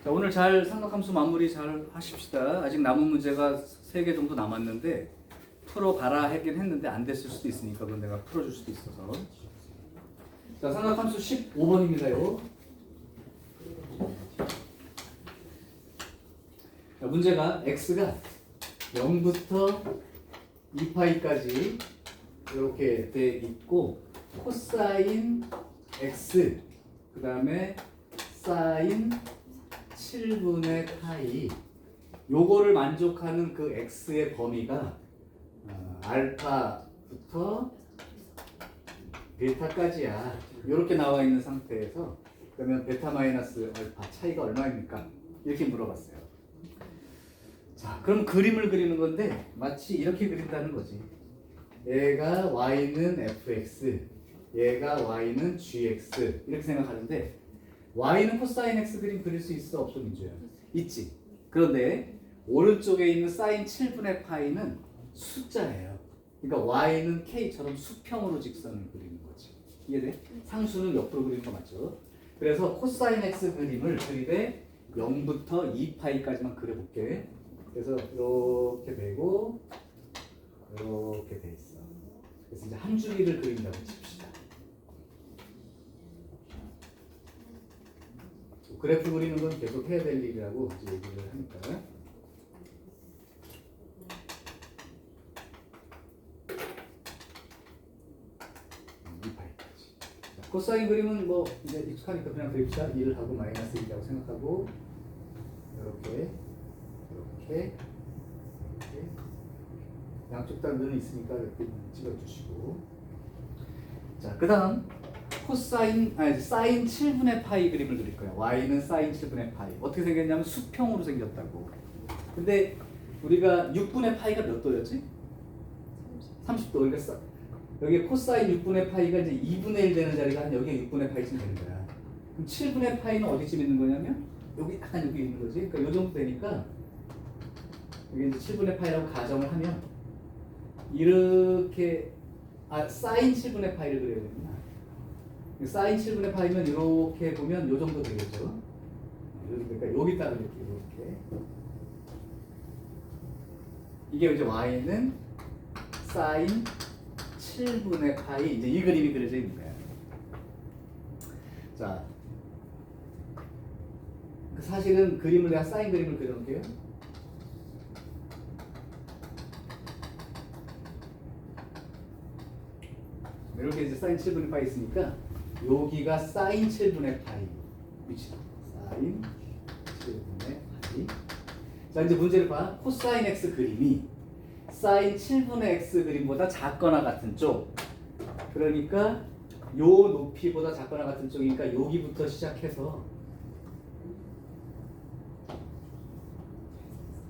자, 오늘 잘 삼각함수 마무리 잘 하십시다. 아직 남은 문제가 3개 정도 남았는데 풀어봐라 하긴 했는데 안 됐을 수도 있으니까 그건 내가 풀어줄 수도 있어서. 자, 삼각함수 15번입니다요. 자, 문제가 x가 0부터 2파이까지 이렇게 돼 있고 코사인 x 그 다음에 사인 7분의 파이 요거를 만족하는 그 x의 범위가 알파부터 베타까지야. 이렇게 나와 있는 상태에서 그러면 베타 마이너스 알파 차이가 얼마입니까? 이렇게 물어봤어요. 자, 그럼 그림을 그리는 건데 마치 이렇게 그린다는 거지. 얘가 y는 fx, 얘가 y는 gx 이렇게 생각하는데 y는 코사인 x 그림 그릴 수 있어 없어 민주야? 있지. 그런데 오른쪽에 있는 사인 7분의 파이는 숫자예요. 그러니까 y는 k처럼 수평으로 직선을 그리는 거지. 이해돼? 상수는 옆으로 그리는 거 맞죠? 그래서 코사인 x 그림을 그리되 0부터 2파이까지만 그려볼게. 그래서 이렇게 되고 이렇게 돼 있어. 그래서 이제 한 줄기를 그린다고 칩시다. 그래프 그리는 건 계속 해야 될 일이라고 이제 얘기를 하니까. 코사인 그림은 뭐 이제 익숙하니까 그냥 그립시다. 1을 하고 마이너스 1이라고 생각하고 이렇게 이렇게 양쪽 다 면이 있으니까 이렇게 찍어주시고. 자, 그 다음 사인 7분의 파이 그림을 그릴 거야. y는 사인 7분의 파이. 어떻게 생겼냐면 수평으로 생겼다고. 근데 우리가 6분의 파이가 몇 도였지? 30도. 그러니까 여기 코사인 6분의 파이가 이제 2분의 1 되는 자리가 한 여기에 6분의 파이쯤 되는 거야. 그럼 7분의 파이는 어디쯤 있는 거냐면 여기 약간 여기 있는 거지. 그러니까 요 정도 되니까 여기 이제 7분의 파이라고 가정을 하면 이렇게 사인 7분의 파이를 그려야 되구나. 사인 7분의 파이면 이렇게 보면 요 정도 되겠죠. 그러니까 여기다가 이렇게 이게 이제 y는 사인 7분의 파이 이제 이 그림이 그려져 있는 거야. 자, 사실은 그림을 내가 사인 그림을 그려놓을게요. 이렇게 이제 사인 7분의 파이 있으니까 여기가 사인 7분의 파이 위치다. 사인 7분의 파이. 자, 이제 문제를 봐. 코사인 x 그림이 사인 7분의 x 그림보다 작거나 같은 쪽. 그러니까 요 높이보다 작거나 같은 쪽이니까 여기부터 시작해서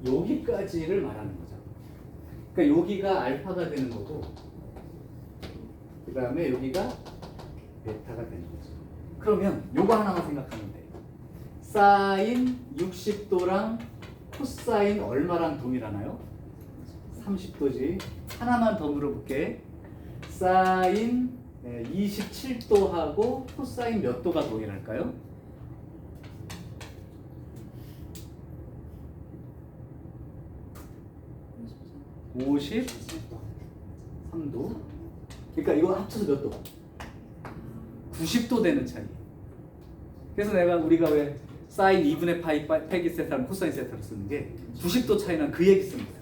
여기까지를 말하는 거죠. 그러니까 여기가 알파가 되는 거고 그 다음에 여기가 베타가 되는 거죠. 그러면 요거 하나만 생각하면 돼. 사인 60도랑 코사인 얼마랑 동일하나요? 30도지. 하나만 더 물어볼게. 사인 27도하고 코사인 몇 도가 동일할까요? 53도. 그러니까 이거 합쳐서 몇 도? 90도 되는 차이. 그래서 우리가 왜 사인 2분의 파이 패기 세타랑 코사인 세타를 쓰는 게 90도 차이는 그 얘기 씁니다.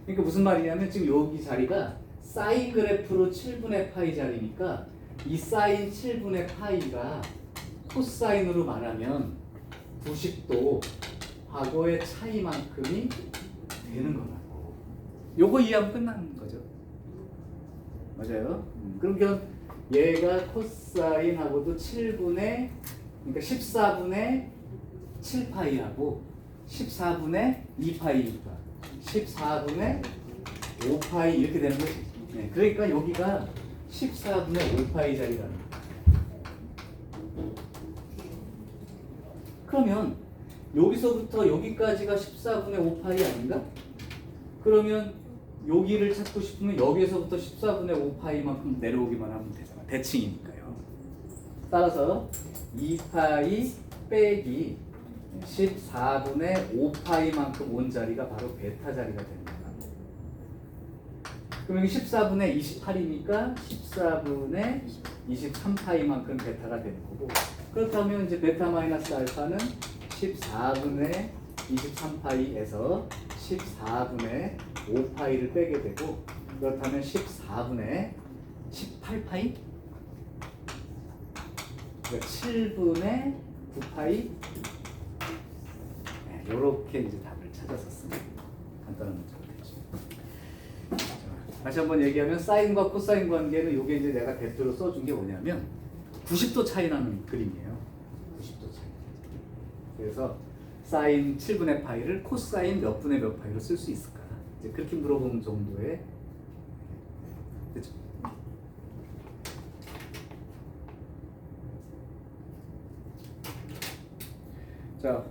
그러니까 무슨 말이냐면 지금 여기 자리가 사인 그래프로 7분의 파이 자리니까 이 사인 7분의 파이가 코사인으로 말하면 90도 하고의 차이만큼이 되는 거라고. 요거 이해하면 끝나는 거죠. 맞아요. 그럼 얘가 코사인하고도 7분의 그러니까 14분의 7파이하고 14분의 2파이니까 14분의 5파이 이렇게 되는 거지. 네, 그러니까 여기가 14분의 5파이 자리라는 거야. 그러면 여기서부터 여기까지가 14분의 5파이 아닌가? 그러면 여기를 찾고 싶으면 여기에서부터 14분의 5파이만큼 내려오기만 하면 되잖아. 대칭이니까요. 따라서 2파이 빼기 14분의 5파이만큼 온 자리가 바로 베타 자리가 되는 거야. 그럼 여기 14분의 28이니까 14분의 23파이만큼 베타가 되는 거고, 그렇다면 이제 베타 마이너스 알파는 14분의 23파이에서 14분의 5파이를 빼게 되고, 그렇다면 14분의 18파이? 그러니까 7분의 9파이? 네, 이렇게 이제 답을 찾았었습니다. 간단한 문제가 되죠. 다시 한번 얘기하면 사인과 코사인 관계는 이게 이제 내가 대표로 써준 게 뭐냐면 90도 차이 나는 그림이에요. 90도 차이. 그래서 사인 7분의 파이를 코사인 몇 분의 몇 파이로 쓸 수 있을까? 이제 그렇게 물어보는 정도의. 그렇죠? 자,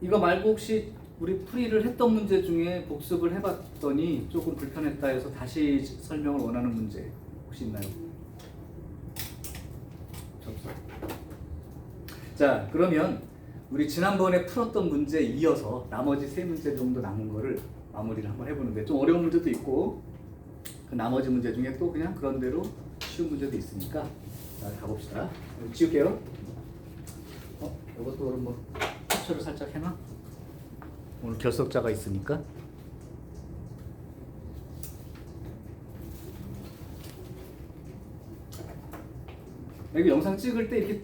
이거 말고 혹시 우리 풀이를 했던 문제 중에 복습을 해봤더니 조금 불편했다 해서 다시 설명을 원하는 문제 혹시 있나요? 없어. 자, 그러면 우리 지난번에 풀었던 문제 이어서 나머지 세 문제 정도 남은 거를 마무리를 한번 해보는데, 좀 어려운 문제도 있고 그 나머지 문제 중에 또 그냥 그런 대로 쉬운 문제도 있으니까 자, 가봅시다. 지울게요. 이것도 그럼 뭐 캡처를 살짝 해놔. 오늘 결석자가 있으니까. 여기 영상 찍을 때 이렇게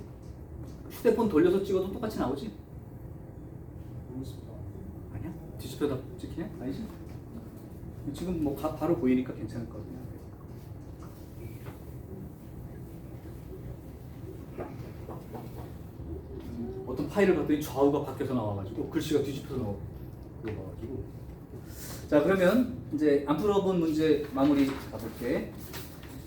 휴대폰 돌려서 찍어도 똑같이 나오지? 아니야? 뒤집혀서 찍히냐? 아니지? 지금 뭐 바로 보이니까 괜찮을 것 같아요. 어떤 파일을 봤더니 좌우가 바뀌어서 나와가지고 글씨가 뒤집혀서 나와가지고. 자, 그러면 이제 안 풀어본 문제 마무리 가볼게.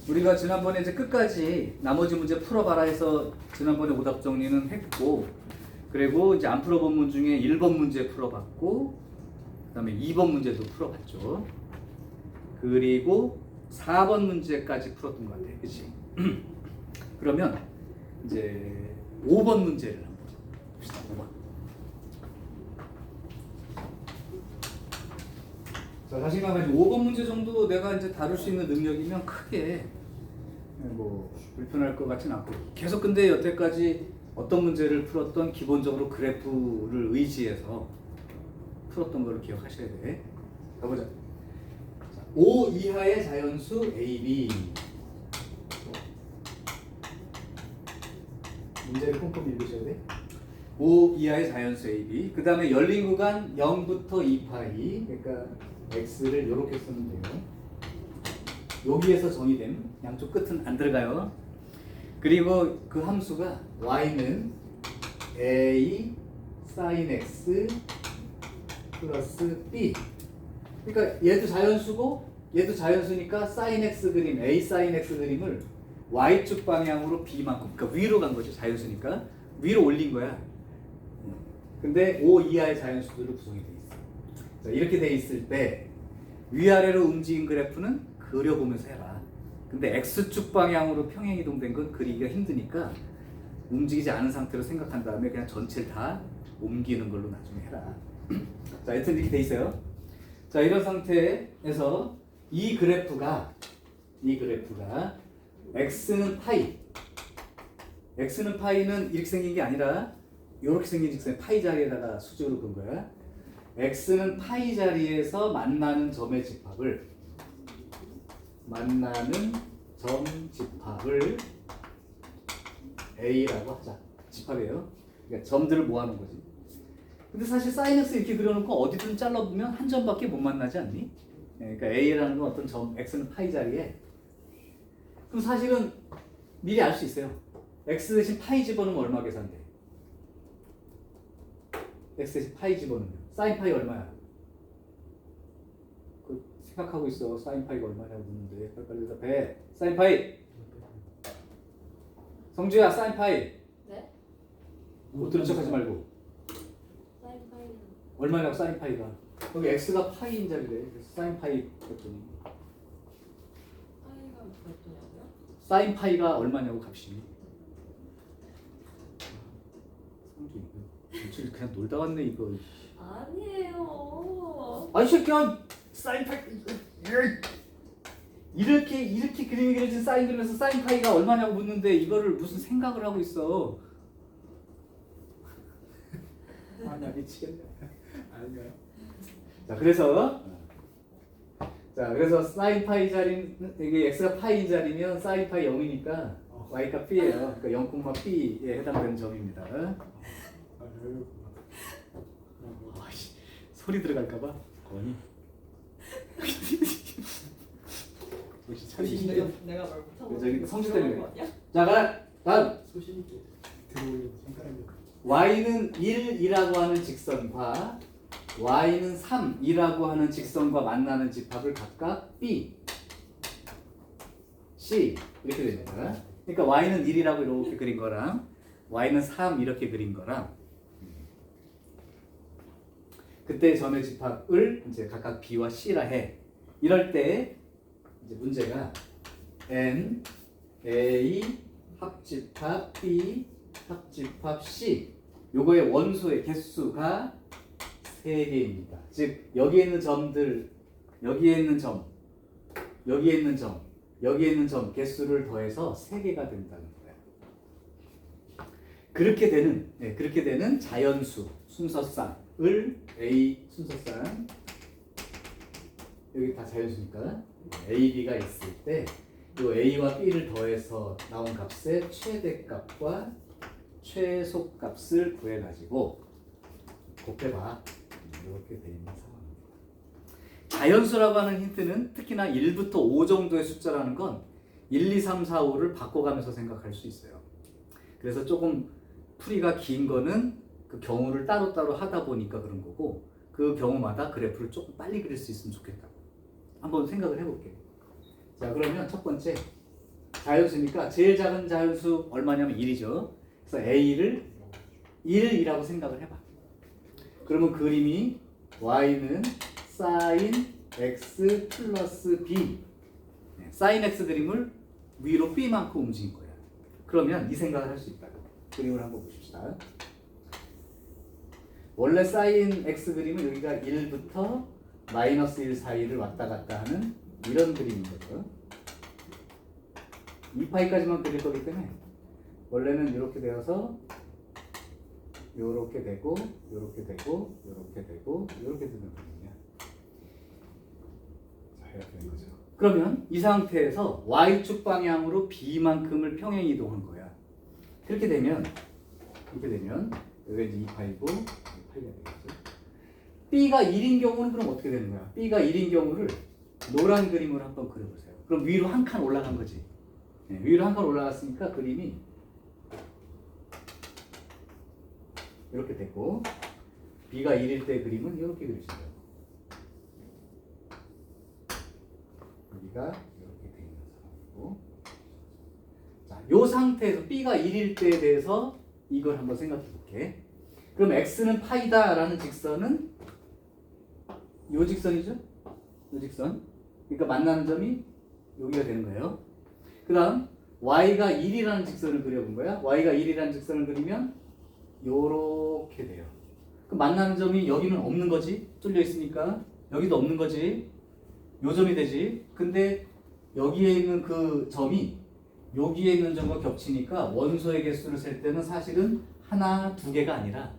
우리가 지난번에 이제 끝까지 나머지 문제 풀어봐라 해서 지난번에 오답 정리는 했고, 그리고 이제 안 풀어본 문 중에 1번 문제 풀어봤고, 그 다음에 2번 문제도 풀어봤죠. 그리고 4번 문제까지 풀었던 것 같아. 그치? 그러면 이제 5번 문제를 한번 봅시다. 5번. 자, 자신감 가지고 5번 문제 정도 내가 이제 다룰 수 있는 능력이면 크게 뭐 불편할 것 같진 않고, 계속 근데 여태까지 어떤 문제를 풀었던 기본적으로 그래프를 의지해서 풀었던 걸 기억하셔야 돼. 가보자. 자, 5 이하의 자연수 AB. 문제를 꼼꼼히 읽으셔야 돼. 5 이하의 자연수 AB. 그 다음에 열린 구간 0부터 2파이. 그러니까 x를 이렇게 쓰면 돼요. 여기에서 정의됨. 양쪽 끝은 안 들어가요. 그리고 그 함수가 y는 a sin x 플러스 b. 그러니까 얘도 자연수고 얘도 자연수니까 sin x 그림, a sin x 그림을 y축 방향으로 b만큼, 그러니까 위로 간 거죠. 자연수니까 위로 올린 거야. 근데 5 이하의 자연수들로 구성이 돼 있어. 자, 이렇게 돼 있을 때 위아래로 움직인 그래프는 그려보면서 해라. 근데 x축 방향으로 평행이동된 건 그리기가 힘드니까 움직이지 않은 상태로 생각한 다음에 그냥 전체를 다 옮기는 걸로 나중에 해라. 자, 하여튼 이렇게 돼 있어요. 자, 이런 상태에서 이 그래프가 x는 파이, x는 파이는 이렇게 생긴 게 아니라 이렇게 생긴 직선의 파이 자리에다가 수직으로 본 거야. x는 파이 자리에서 만나는 점의 집합을 A라고 하자. 집합이에요. 그러니까 점들을 모아놓은 거지. 근데 사실 sin x 이렇게 그려놓고 어디든 잘라보면 한 점밖에 못 만나지 않니? 그러니까 A라는 건 어떤 점, x는 파이 자리에. 그럼 사실은 미리 알 수 있어요. x 대신 파이 집어넣으면 얼마 계산돼? x 대신 파이 집어넣으면 sin 파이 얼마야? 그 생각하고 있어. sin 파이가 얼마냐고 묻는데 빨리 대답해. sin 파이. 성주야, sin 파이. 네? 못 들은 척하지 말고. 사인 파이는 얼마냐고 sin 파이가. 여기 x가 파이인 자리래. 그래서 sin 파이 했더니 파이가 몇 도냐고요? sin 파이가 얼마냐고 값이. 성주. 며칠 그냥 놀다 왔네 이거. 아니에요. 아이 새끼야 사인 파이 이렇게 그림이 그려진 사인 그려서 사인 파이가 얼마냐고 묻는데 이거를 무슨 생각을 하고 있어. 아니야 미치겠네. 아니야. 자 그래서 사인 파이 자리는 이게 x가 파이인 자리면 사인 파이 0이니까 y가 p예요. 그러니까 0,p에 해당되는 점입니다. 아이씨, 소리 들어갈까봐 거니. 역시 차리시네. 내가 말 못하고. 저기 성질 때문에. 거 아니야? 자, 다음 소신 있게 들어오는 손가락이 y는 1이라고 하는 직선과 y는 3이라고 하는 직선과 만나는 집합을 각각 b, c 이렇게 됩니다. 그러니까 y는 1이라고 이렇게 그린 거랑 y는 3 이렇게 그린 거랑 그때 점의 집합을 이제 각각 b와 c라 해. 이럴 때 이제 문제가 n, a 합집합 b 합집합 c 요거의 원소의 개수가 3개입니다. 즉 여기에 있는 점들, 여기에 있는 점, 여기에 있는 점, 여기에 있는 점 개수를 더해서 3개가 된다는 거예요. 그렇게 되는 자연수 순서쌍을 A 순서쌍 여기 다 자연수니까 A, B가 있을 때 이 A와 B를 더해서 나온 값의 최대값과 최소값을 구해가지고 곱해봐. 이렇게 돼 있는 상황입니다. 자연수라고 하는 힌트는 특히나 1부터 5 정도의 숫자라는 건 1, 2, 3, 4, 5를 바꿔가면서 생각할 수 있어요. 그래서 조금 풀이가 긴 거는 그 경우를 따로따로 하다 보니까 그런 거고 그 경우마다 그래프를 조금 빨리 그릴 수 있으면 좋겠다. 한번 생각을 해볼게요. 자 그러면 첫 번째 자연수니까 제일 작은 자연수 얼마냐면 1이죠. 그래서 A를 1이라고 생각을 해봐. 그러면 그림이 y는 sin x 플러스 b sin x 그림을 위로 b만큼 움직인 거야. 그러면 이 생각을 할 수 있다. 그림을 한번 보십시다. 원래 sin x 그림은 여기가 1부터 마이너스 1 사이를 왔다 갔다 하는 이런 그림인 거죠. 2파이까지만 그릴 거기 때문에 원래는 이렇게 되어서 요렇게 되고 요렇게 되고 요렇게 되고 요렇게 되는 거거든요. 자 이렇게 된 거죠. 그러면 이 상태에서 y축 방향으로 b만큼을 평행 이동한 거야. 그렇게 되면 여기 이제 2파이고 2파이가 되겠죠. b가 1인 경우는 그럼 어떻게 되는 거야? b가 1인 경우를 노란 그림으로 한번 그려보세요. 그럼 위로 한 칸 올라간 거지. 네, 위로 한 칸 올라갔으니까 그림이 이렇게 됐고 b가 1일 때 그림은 이렇게 그려지죠. 여기가 이렇게 돼 있는 상황이고 자, 이 상태에서 b가 1일 때에 대해서 이걸 한번 생각해 볼게. 그럼 x는 파이다라는 직선은 이 직선이죠? 이 직선. 그러니까 만나는 점이 여기가 되는 거예요. 그 다음 y가 1이라는 직선을 그려본 거야. y가 1이라는 직선을 그리면 요렇게 돼요. 그 만나는 점이 여기는 없는 거지. 뚫려 있으니까 여기도 없는 거지. 요 점이 되지. 근데 여기에 있는 그 점이 여기에 있는 점과 겹치니까 원소의 개수를 셀 때는 사실은 하나, 두 개가 아니라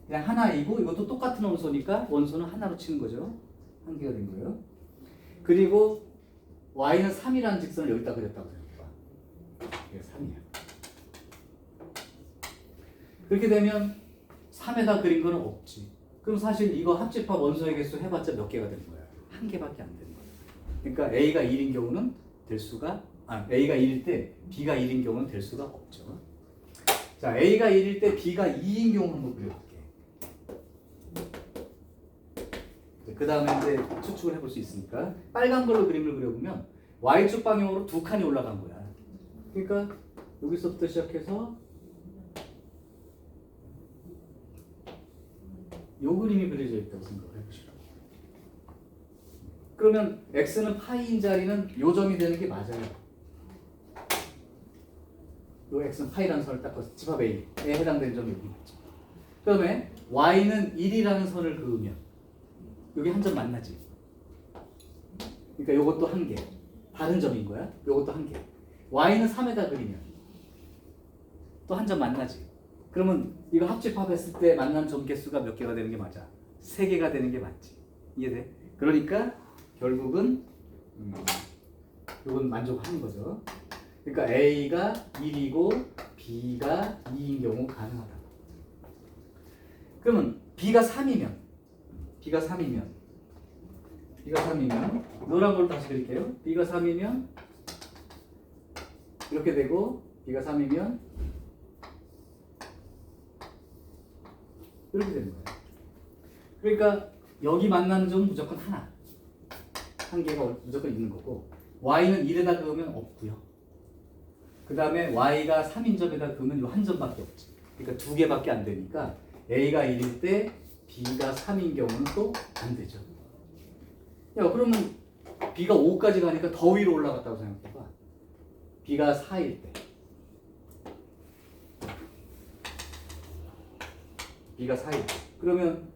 그냥 하나이고 이것도 똑같은 원소니까 원소는 하나로 치는 거죠. 한 개가 된 거예요. 그리고 y는 3이라는 직선을 여기다 그렸다고 생각해봐. 이게 3이야. 그렇게 되면 3에다 그린 거는 없지. 그럼 사실 이거 합집합 원소의 개수 해봤자 몇 개가 되는 거야? 한 개밖에 안 되는 거야. 그러니까 A가 1인 경우는 될 수가 A가 1일 때 B가 1인 경우는 될 수가 없죠. 자, A가 1일 때 B가 2인 경우 한번 그려볼게. 그 다음에 이제 추측을 해볼 수 있으니까 빨간 걸로 그림을 그려보면 Y축 방향으로 두 칸이 올라간 거야. 그러니까 여기서부터 시작해서 요 그림이 그려져 있다고 생각을 해보시라고. 그러면 x는 파이인 자리는 요 점이 되는 게 맞아요. 요 x는 파이라는 선을 딱 집합 A에 해당되는 점이 여기 맞죠. 그다음에 y는 1이라는 선을 그으면 여기 한 점 만나지. 그러니까 요것도 한 개. 다른 점인 거야. 요것도 한 개. y는 3에다 그리면 또 한 점 만나지. 그러면 이거 합집합했을 때 만난 점 개수가 몇 개가 되는 게 맞아? 3개가 되는 게 맞지. 이해돼? 그러니까 결국은 이건 만족하는 거죠. 그러니까 A가 1이고 B가 2인 경우 가능하다. 그러면 B가 3이면 노란 걸로 다시 그릴게요. B가 3이면 이렇게 되고 B가 3이면 이렇게 되는 거예요. 그러니까 여기 만나는 점은 무조건 하나. 한 개가 무조건 있는 거고 y는 1에다 그으면 없고요. 그 다음에 y가 3인 점에다 그으면 이 한 점밖에 없지. 그러니까 두 개밖에 안 되니까 a가 1일 때 b가 3인 경우는 또 안 되죠. 야 그러면 b가 5까지 가니까 더 위로 올라갔다고 생각해봐. b가 4일 때 b가 4일 때 그러면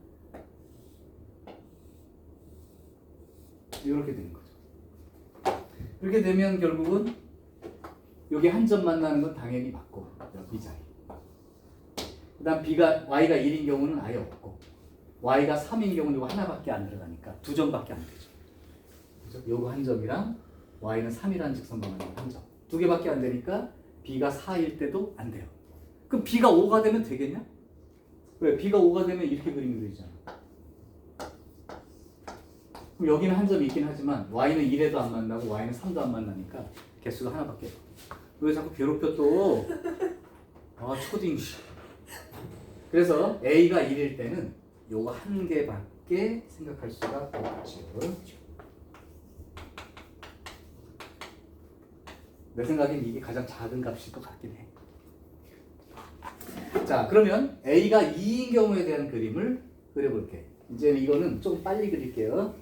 이렇게 되는 거죠. 이렇게 되면 결국은 여기 한 점 만나는 건 당연히 맞고 이 자리. 그 다음 y가 1인 경우는 아예 없고 y가 3인 경우는 이거 하나밖에 안 들어가니까 두 점밖에 안 되죠. 그죠? 요거 한 점이랑 y는 3이라는 직선과 만나는 한 점. 두 개밖에 안 되니까 b가 4일 때도 안 돼요. 그럼 b가 5가 되면 되겠냐? 왜? b가 5가 되면 이렇게 그리면 되잖아. 그럼 여기는 한 점이 있긴 하지만 y는 1에도 안 만나고 y는 3도 안 만나니까 개수가 하나밖에 없어. 왜 자꾸 괴롭혀 또? 아 초딩. 그래서 a가 1일 때는 요거 한 개밖에 생각할 수가 없죠. 내 생각엔 이게 가장 작은 값일 것 같긴 해. 자 그러면 a가 2인 경우에 대한 그림을 그려볼게. 이제 이거는 좀 빨리 그릴게요.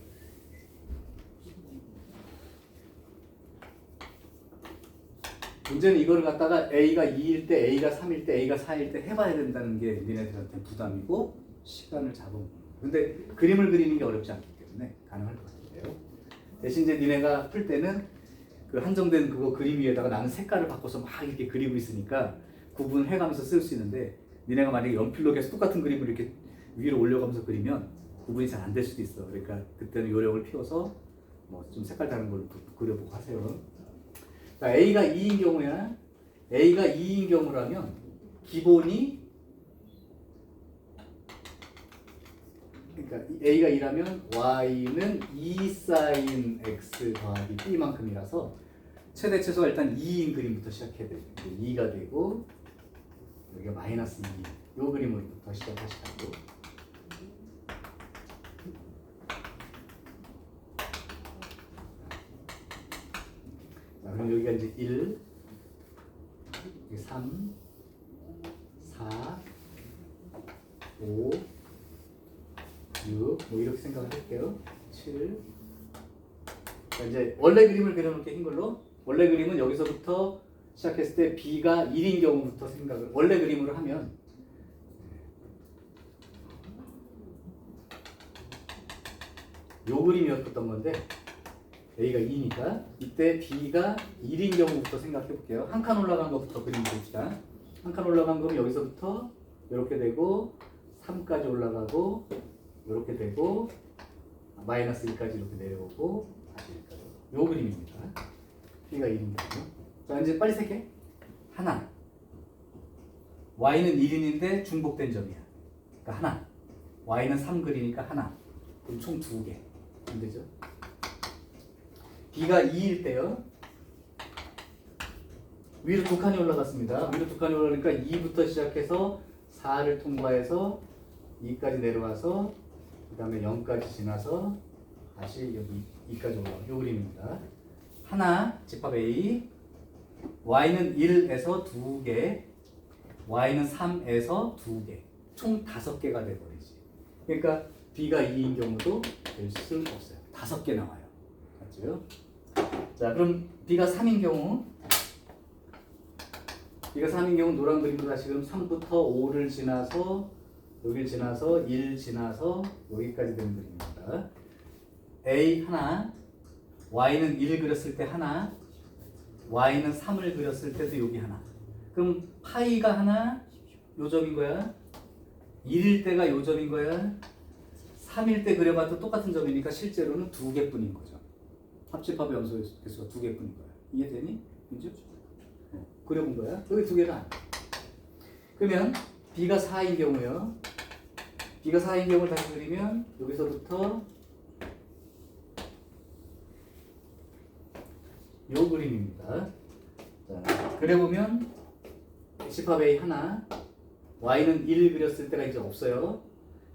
문제는 이거를 갖다가 A가 2일 때, A가 3일 때, A가 4일 때 해봐야 된다는 게 니네들한테 부담이고 시간을 잡은. 근데 그림을 그리는 게 어렵지 않기 때문에 가능할 것 같은데요. 대신 이제 니네가 풀 때는 그 한정된 그거 그림 위에다가 나는 색깔을 바꿔서 막 이렇게 그리고 있으니까 구분해가면서 쓸 수 있는데 니네가 만약에 연필로 계속 똑같은 그림을 이렇게 위로 올려가면서 그리면 구분이 잘 안 될 수도 있어. 그러니까 그때는 요령을 피워서 뭐 좀 색깔 다른 걸로 그려보고 하세요. 자, A가 2인 경우야. A가 2인 경우라면 기본이 그러니까 A가 2라면 Y는 2 sin X 더하기 B만큼이라서 최대 최소가 일단 2인 그림부터 시작해야 돼요. 2가 되고 여기가 마이너스 2. 요 그림부터 시작하시라고. 그럼 여기가 이제 1, 3, 4, 5, 6, 뭐 이렇게 생각을 할게요. 7. 자, 이제 원래 그림을 그려놓을게 흰 걸로. 원래 그림은 여기서부터 시작했을 때 B가 1인 경우부터 생각을 원래 그림으로 하면 요 그림이었던 건데 A가 2니까 이때 B가 1인 경우부터 생각해 볼게요. 한 칸 올라간 것부터 그림 봅시다. 한 칸 올라간 거면 여기서부터 이렇게 되고 3까지 올라가고 이렇게 되고 마이너스 1까지 이렇게 내려오고 다시 1까지. 요 그림입니다. B가 1인 경우. 자 이제 빨리 세게. 하나. Y는 1인인데 중복된 점이야. 그러니까 하나. Y는 3 그리니까 하나. 그럼 총 2개. 안 되죠? B가 2일 때요. 위로 2칸이 올라갔습니다. 위로 2칸이 올라가니까 2부터 시작해서 4를 통과해서 2까지 내려와서 그 다음에 0까지 지나서 다시 여기 2까지 올라가요. 이 그림입니다. 하나, 집합 A. Y는 1에서 2개. Y는 3에서 2개. 총 5개가 돼버리지. 그러니까 B가 2인 경우도 될 수 없어요. 5개 나와요. 맞죠? 자, 그럼 B가 3인 경우 B가 3인 경우 노란 그림으로 다시 그럼 3부터 5를 지나서 여길 지나서 1 지나서 여기까지 되는 그림입니다. A 하나, y는 1 그렸을 때 하나, y는 3을 그렸을 때도 여기 하나. 그럼 파이가 하나, 요 점인 거야. 1일 때가 요 점인 거야. 3일 때 그려봐도 똑같은 점이니까 실제로는 2개뿐인 거죠. 합집합의 염소 개수가 2개뿐인 거야. 이해되니? 민주? 그려본 거야. 여기 2개가 안 돼. 그러면 B가 4인 경우요. B가 4인 경우를 다시 그리면 여기서부터 요 그림입니다. 자, 그려보면 집합 A 하나, y는 1 그렸을 때가 이제 없어요.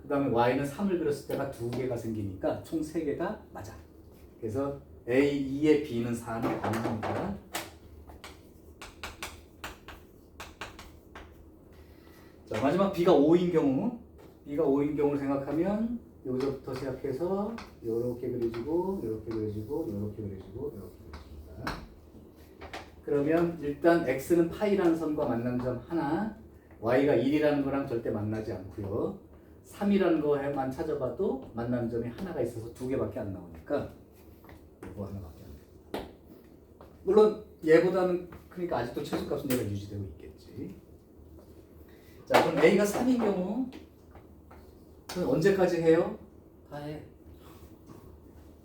그 다음에 y는 3을 그렸을 때가 2개가 생기니까 총 3개가 맞아. 그래서 A, 2의 B는 4는 가능합니다. 자, 마지막 B가 5인 경우, B가 5인 경우를 생각하면 여기서부터 시작해서 이렇게 그려지고, 이렇게 그려지고, 이렇게 그려지고, 이렇게 그려집니다. 그러면 일단 x는 파이라는 선과 만난 점 하나, y가 1이라는 거랑 절대 만나지 않고요. 3이라는 거에만 찾아봐도 만나는 점이 하나가 있어서 2개밖에 안 나오니까 이거 하나밖에 안 돼. 물론 얘보다는 그러니까 아직도 최소값은 얘가 유지되고 있겠지. 자, 그럼 a가 3인 경우 그럼 언제까지 해요? 다 해.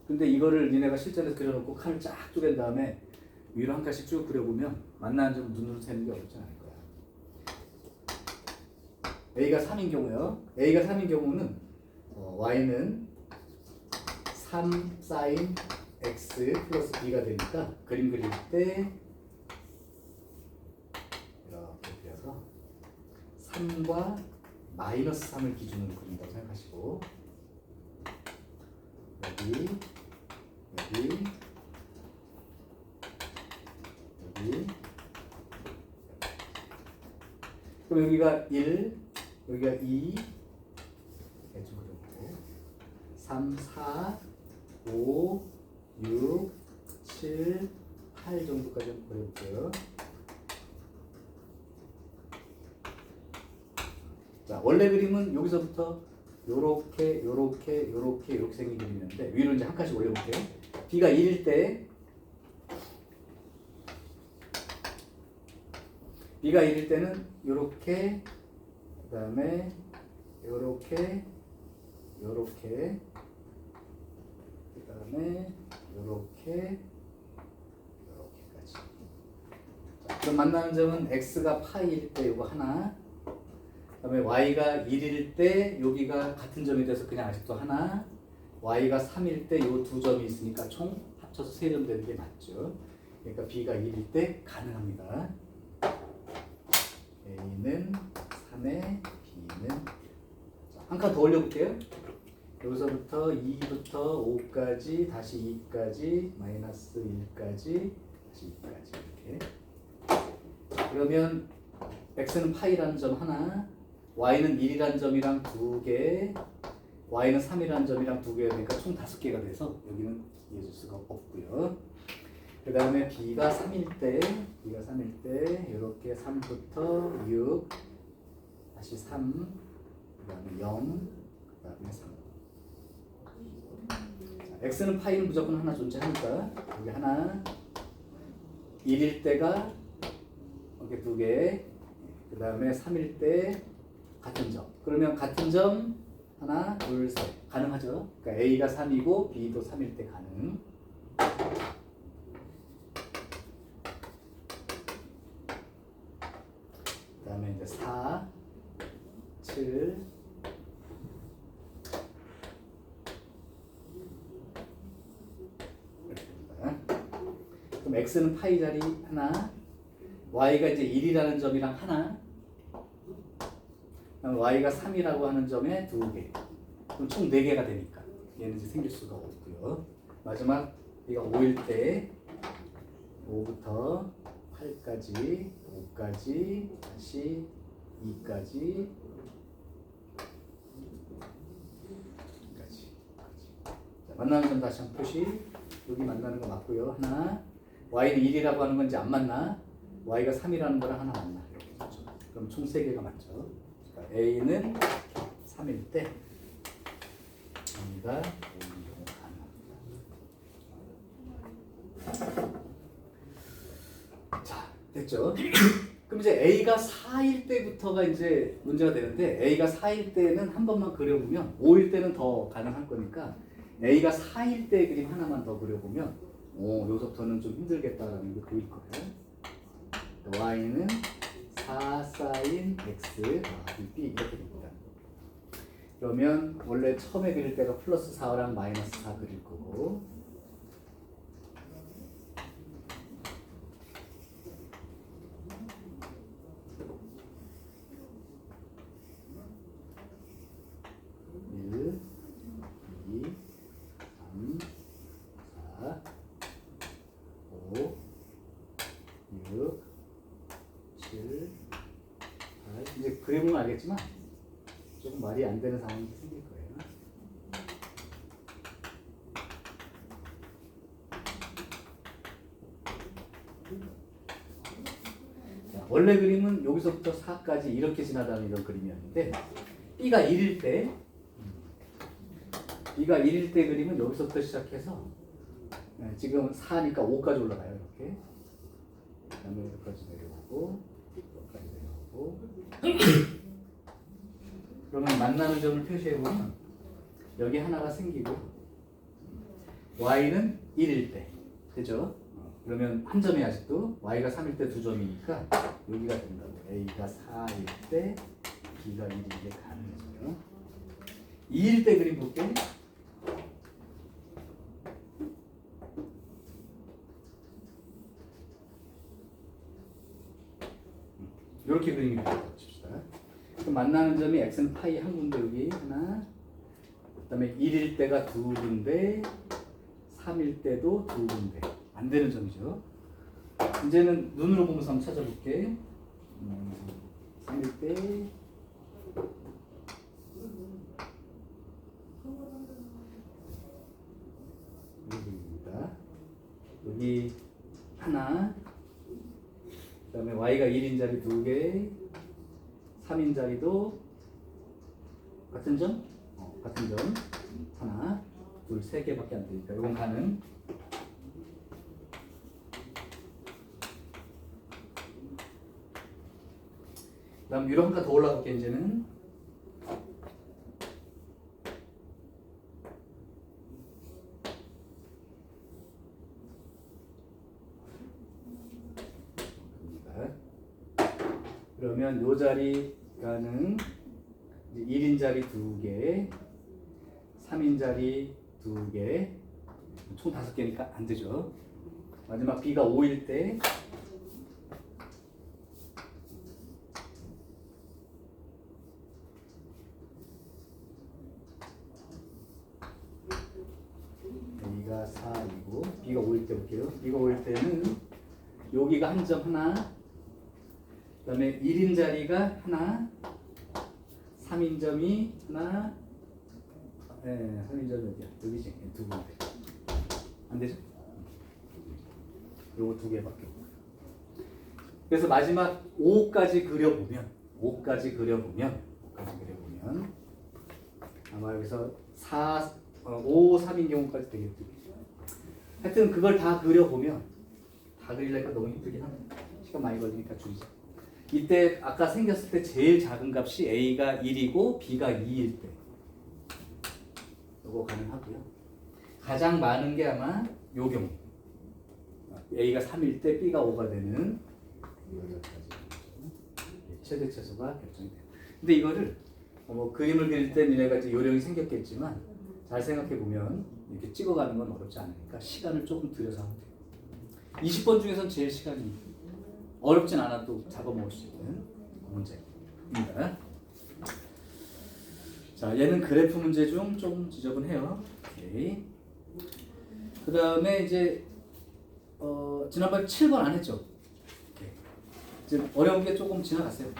근데 이거를 니네가 실전에서 그려놓고 칸을 쫙 쪼갠 다음에 위로 한 칸씩 쭉 그려보면 만나는 점 눈으로 세는 게 어렵지 않을 거야. A가 3인 경우요. A가 3인 경우는 Y는 3 sin X 플러스 B가 되니까 그림 그릴 때 이렇게 그려서 3과 마이너스 3을 기준으로 그린다고 생각하시고 여기 그럼 여기가 1, 여기가 2, 대충 그려보고 3, 4, 5, 6, 7, 8 정도까지 한번 그려볼게요. 자, 원래 그림은 여기서부터 요렇게 생긴 그림이었는데 위로 이제 한 칸씩 올려볼게요. B가 1일 때 B가 1일 때는 요렇게 그 다음에 요렇게 그 다음에 요렇게까지. 자, 그럼 만나는 점은 x가 파이일 때 요거 하나, 그 다음에 y가 1일 때 여기가 같은 점이 돼서 그냥 아직도 하나, y가 3일 때 요 두 점이 있으니까 총 합쳐서 3점 되는 게 맞죠. 그러니까 b가 1일 때 가능합니다. A는 3에 B는 한 칸 더 올려볼게요. 여기서부터 2부터 5까지 다시 2까지 마이너스 1까지 다시 2까지 이렇게. 그러면 x는 파이라는 점 하나, y는 1이라는 점이랑 2개, y는 3이라는 점이랑 2개가 되니까 총 5개가 돼서 여기는 이해줄 수가 없고요. 그 다음에 B가 3일 때 이렇게 3부터 6 다시 3 그 다음에 0 그 다음에 3. 자, X는 파이는 무조건 하나 존재하니까 여기 하나 1일 때가 이렇게 2개 그 다음에 3일 때 같은 점. 그러면 같은 점 하나 둘 셋 가능하죠. 그러니까 A가 3이고 B도 3일 때 가능. 그 다음에 이제 4, 7, 이렇게 됩니다. 그럼 x는 파이 자리 하나, y가 이제 1이라는 점이랑 하나, 그럼 y가 3이라고 하는 점에 2개. 그럼 총 4개가 되니까 얘는 이제 생길 수가 없고요. 마지막 얘가 5일 때 5부터 8까지 5까지 다시 2까지 자, 만나는 점 다시 한번 표시. 여기 만나는 거 맞고요. 하나 y는 1이라고 하는 건 이제 안 맞나? y가 3이라는 거랑 하나 맞나? 이렇게 되죠. 그럼 총 3개가 맞죠. 그러니까 A는 3일 때 A가 5인 경우 가능합니다. 자, 됐죠? 그럼 이제 A가 4일 때부터가 이제 문제가 되는데 A가 4일 때는 한 번만 그려보면 5일 때는 더 가능할 거니까 A가 4일 때 그림 하나만 더 그려보면 여기서부터는 좀 힘들겠다라는 게 보일 거예요. Y는 4 사인 X 더하기 B 이렇게 됩니다. 그러면 원래 처음에 그릴 때가 플러스 4랑 마이너스 4 그릴 거고 이제 그림은 알겠지만 조금 말이 안 되는 상황이 생길 거예요. 자, 원래 그림은 여기서부터 4까지 이렇게 지나다니는 이런 그림이었는데 B가 1일 때 그림은 여기서부터 시작해서 지금 4니까 5까지 올라가요. 이렇게 그 다음에 여기까지 내려오고 여기까지 내려오고 그러면 만나는 점을 표시해보면 여기 하나가 생기고 Y는 1일 때 되죠? 그러면 한 점이 아직도 Y가 3일 때 2점이니까 여기가 된다. A가 4일 때 B가 1일 때 가능해져요. 2일 때 그림 볼게. 이렇게 그림이 되어 칩시다. 그럼 만나는 점이 x는 파이 한 군데 여기 하나, 그다음에 1일 때가 두 군데, 3일 때도 두 군데. 안 되는 점이죠. 이제는 눈으로 보면서 한번 찾아볼게. 3일 때 여기입니다. 여기 하나. 그 다음에 y가 1인 자리 2개, 3인 자리도 같은 점? 같은 점 하나, 둘, 3개밖에 안 되니까 이건 가능. 그 다음 위로 한 칸 더 올라갈게. 이제는 그러면 요 자리가는 1인 자리 2개, 3인 자리 2개, 총 5개니까 안 되죠. 마지막 B가 5일 때 A가 4이고 B가 5일 때 볼게요. B가 5일 때는 여기가 한 점 하나, 그 다음에 1인 자리가 하나, 3인점이 하나, 3인점이 어디야? 여기지? 두 군데. 안 되죠? 요거 2개밖에 없고. 그래서 마지막 5까지 그려보면 아마 여기서 5, 3인 경우까지 되겠죠. 하여튼 그걸 다 그려보면 다 그리려니까 너무 힘들긴 합니다. 시간 많이 걸리니까 줄이자. 이때 아까 생겼을 때 제일 작은 값이 A가 1이고 B가 2일 때 이거 가능하고요. 가장 많은 게 아마 요 경우 A가 3일 때 B가 5가 되는 여기까지 최대 최소가 결정이 돼요. 근데 이거를 뭐 그림을 그릴 때 니네가 이제 요령이 생겼겠지만 잘 생각해 보면 이렇게 찍어가는 건 어렵지 않으니까 시간을 조금 들여서 하면 돼요. 20번 중에선 제일 시간이 어렵진 않아도 잡아먹을 수 있는 문제입니다. 자, 얘는 그래프 문제 중 좀 지저분해요. 오케이. 그 다음에 이제 지난번에 7번 안 했죠? 오케이. 지금 어려운 게 조금 지나갔어요.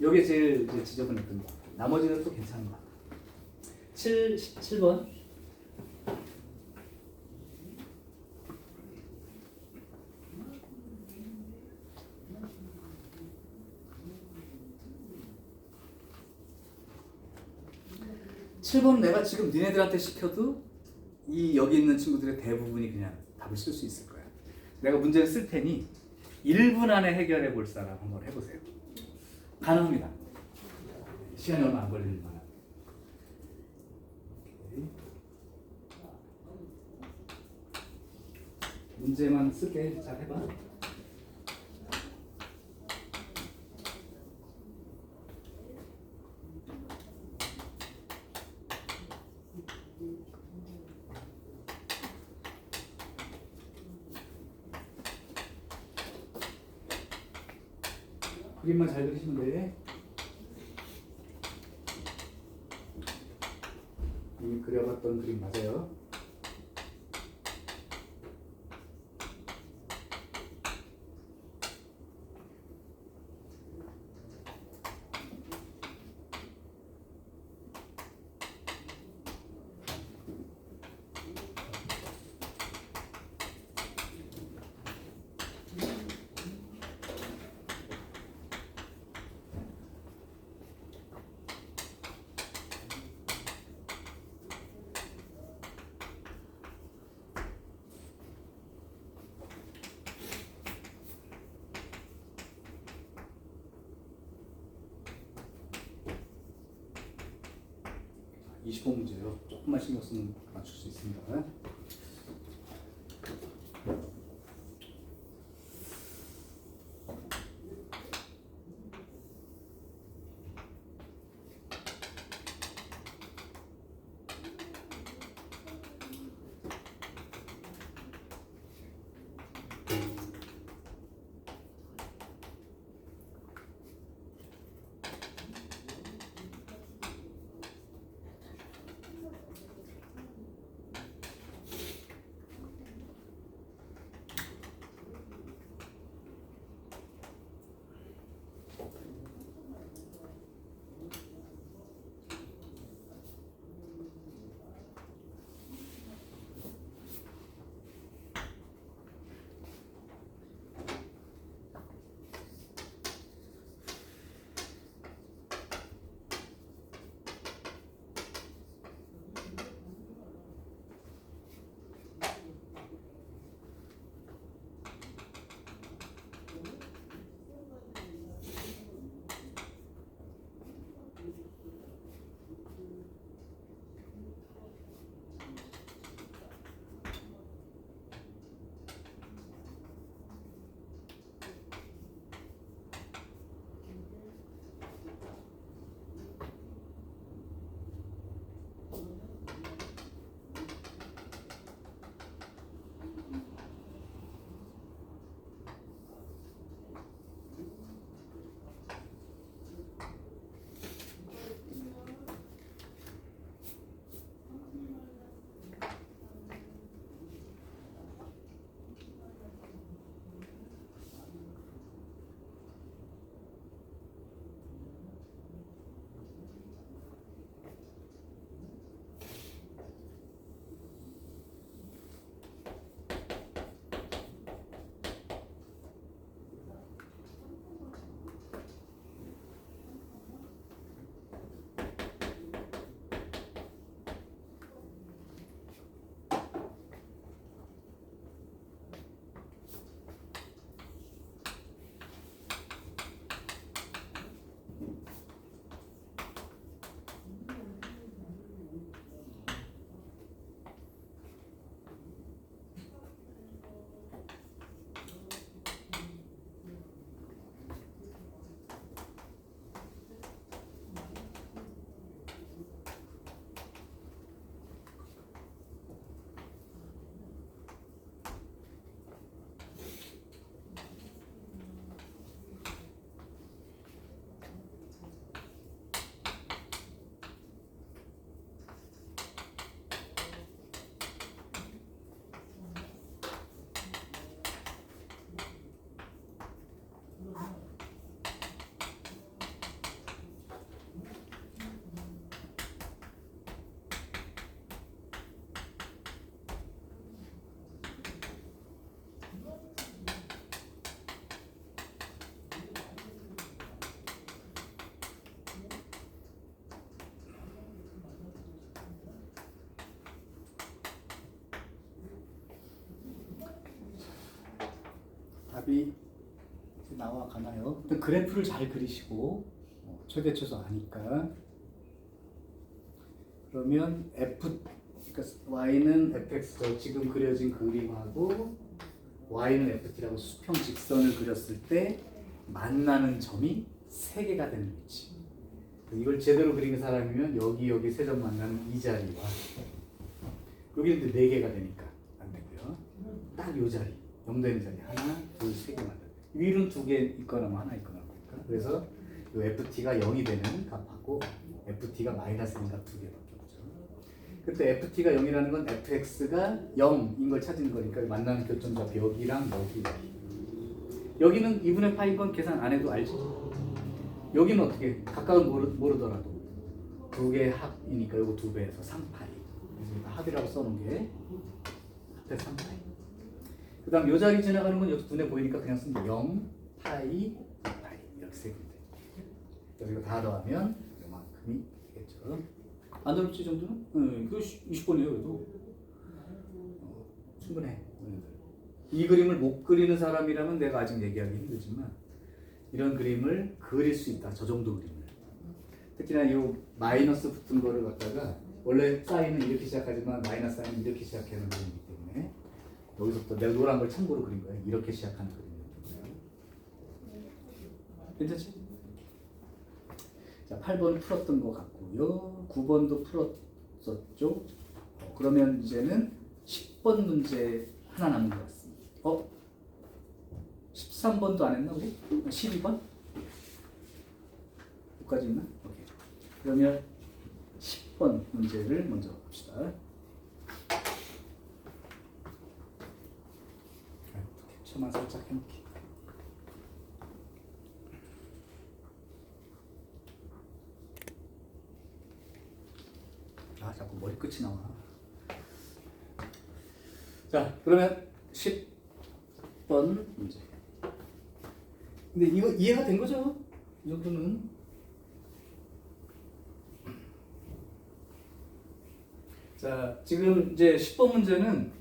이게 제일 이제 지저분했던 거. 나머지는 또 괜찮은 거. 7번. 이건 내가 지금 니네들한테 시켜도 이 여기 있는 친구들의 대부분이 그냥 답을 쓸 수 있을 거야. 내가 문제를 쓸 테니 1분 안에 해결해 볼 사람 한번 해보세요. 가능합니다. 시간이 얼마 안 걸리는 거야. 문제만 쓸게. 잘 해봐. 그림만 잘 그리시면 돼. 이미 그려봤던 그림 맞아요. 자, 20번 문제요. 조금만 신경 쓰면 맞출 수 있습니다. 답이 나와가나요? 일단 그래프를 잘 그리시고 최대 최소 아니까. 그러면 그러니까 y는 fx 지금 그려진 그림하고 y는 ft라고 수평 직선을 그렸을 때 만나는 점이 3개가 되는 위치. 이걸 제대로 그린 사람이면 여기 세 점 만나는 이 자리와 여기는 또 4개가 되니까 안 되고요. 딱 요 자리, 0 되는 자리 하나, 둘, 3개 만나. 위로는 2개 있거나 뭐 하나 있거나 그러니까. 그래서 요 ft가 0이 되는 값하고 ft가 마이너스인 값 2개밖에 없죠. 그때 ft가 0이라는 건 fx가 0인 걸 찾은 거니까 만나는 교점값 여기랑 여기는 2분의 파인 건 계산 안 해도 알지. 여기는 어떻게 각각은 모르더라도 2개의 합이니까 요거 2배에서 3파이. 그래서 합이라고 써놓은 게 합에 3파이. 그 다음 요 자리 지나가는 건 여기 눈에 보이니까 그냥 쓰면 0, 파이, 2파이 이렇게 세 개인데 그래서 이거 다 더하면 요만큼이 되겠죠. 안 어렵지 정도는? 이거 20번이에요 그래도 충분해. 이 그림을 못 그리는 사람이라면 내가 아직 얘기하기 힘들지만 이런 그림을 그릴 수 있다. 저 정도 그림을. 특히나 이 마이너스 붙은 거를 갖다가 원래 사인은 이렇게 시작하지만 마이너스 사인은 이렇게 시작하는 그림이기 때문에 여기서부터 내가 노란 걸 참고로 그린 거예요. 이렇게 시작하는 그림이에요. 괜찮지? 자, 8번 풀었던 것 같고요. 9번도 풀었었죠. 그러면 이제는 10번 문제 하나 남은 것 같습니다. 13번도 안 했나 우리? 12번? 여기까지 있나? 오케이. 그러면 10번 문제를 먼저 봅시다. 캡처만 살짝 해놓기. 자꾸 머리끝이 나와. 자, 그러면 10번 문제. 근데 이거 이해가 된 거죠? 이 정도는. 자, 지금 이제 10번 문제는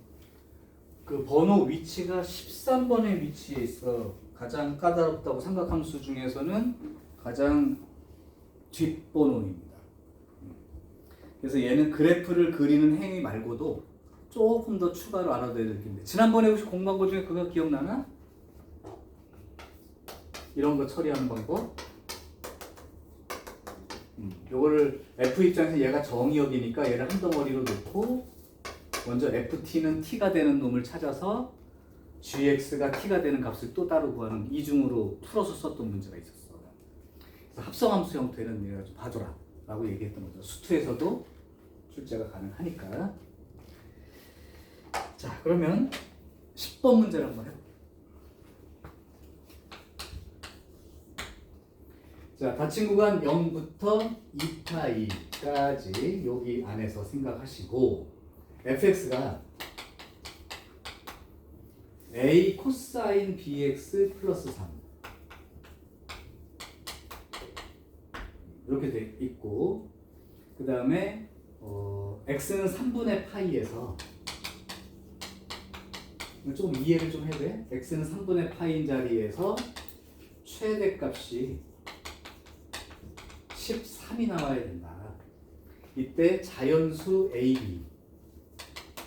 그 번호 위치가 13번의 위치에 있어. 가장 까다롭다고 삼각함수 중에서는 가장 뒷번호입니다. 그래서 얘는 그래프를 그리는 행위 말고도 조금 더 추가로 알아둬야 될 게 있는데 지난번에 혹시 공부한 거 중에 그거 기억나나? 이런 거 처리하는 방법. 요거를 F 입장에서 얘가 정의역이니까 얘를 한 덩어리로 놓고 먼저 FT는 T가 되는 놈을 찾아서 GX가 T가 되는 값을 또 따로 구하는 이중으로 풀어서 썼던 문제가 있었어. 그래서 합성함수 형태는 얘가 좀 봐줘라 라고 얘기했던 거죠. 수투에서도 출제가 가능하니까. 자, 그러면 10번 문제를 한번 해볼게요. 자, 닫힌 구간 0부터 2파이까지 여기 안에서 생각하시고 fx가 a 코사인 bx 플러스 3 이렇게 돼 있고 그 다음에 x는 3분의 파이에서 좀 이해를 좀 해야 돼. x는 3분의 파이인 자리에서 최대값이 13이 나와야 된다. 이때 자연수 AB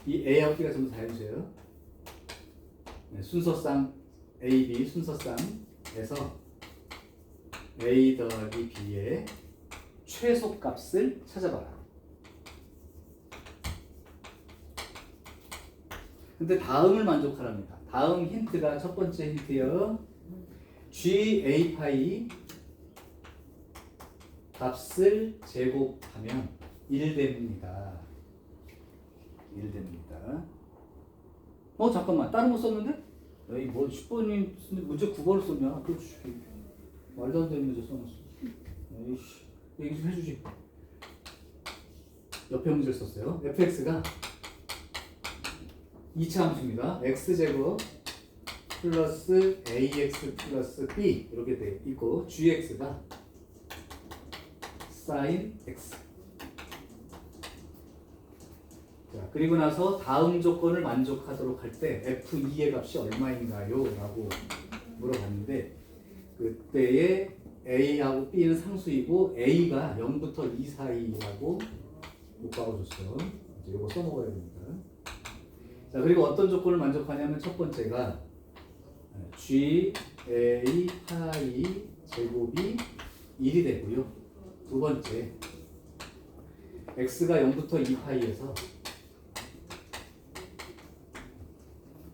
이 A하고 B가 전부 자연수예요. 네, 순서상 AB 순서상에서 A 더하기 B의 최소값을 찾아봐라. 근데 다음을 만족하랍니다. 다음 힌트가 첫 번째 힌트요. GA 파이 값을 제곱하면 1 됩니다. 1 됩니다. 잠깐만. 다른 거 썼는데? 에이, 뭐 10번이 문제 9번을 썼냐? 그렇지. 말도 안 되는 문제 써놨어. 에이씨. 얘기 좀 해주지. 옆에 문제를 썼어요. fx가 2차 함수입니다. x제곱 플러스 ax 플러스 b 이렇게 돼 있고 gx가 sin x. 자, 그리고 나서 다음 조건을 만족하도록 할 때 f2의 값이 얼마인가요? 라고 물어봤는데 그때의 A하고 B는 상수이고 A가 0부터 2 사이라고 요과가 줬어요. 이제 요거 써먹어야 됩니다. 자, 그리고 어떤 조건을 만족하냐면 첫 번째가 G, A, 파이 제곱이 1이 되고요. 두 번째 X가 0부터 2파이에서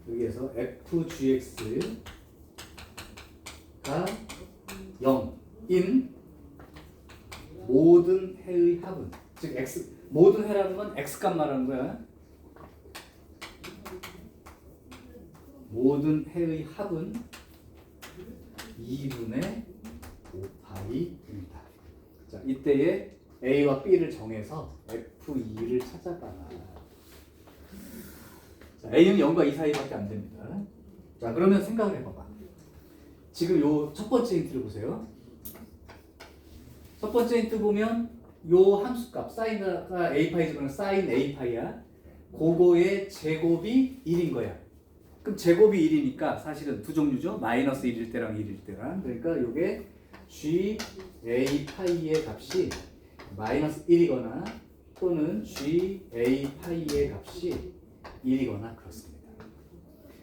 여기에서 FGX가 0인 모든 해의 합은, 즉 X, 모든 해라는 건 X값 말하는 거야. 모든 해의 합은 2분의 5파이입니다. 자, 이때에 A와 B를 정해서 F2를 찾아봐라. 자, A는 0과 2 사이밖에 안 됩니다. 자, 그러면 생각을 해봐봐. 지금 요 첫 번째 힌트를 보세요. 첫 번째 힌트 보면 요 함수값 사인가 A파이지만 사인 A파이야. 그거의 제곱이 1인 거야. 그럼 제곱이 1이니까 사실은 두 종류죠. 마이너스 1일 때랑 1일 때랑. 그러니까 요게 G A 파이의 값이 마이너스 1이거나 또는 G A 파이의 값이 1이거나 그렇습니다.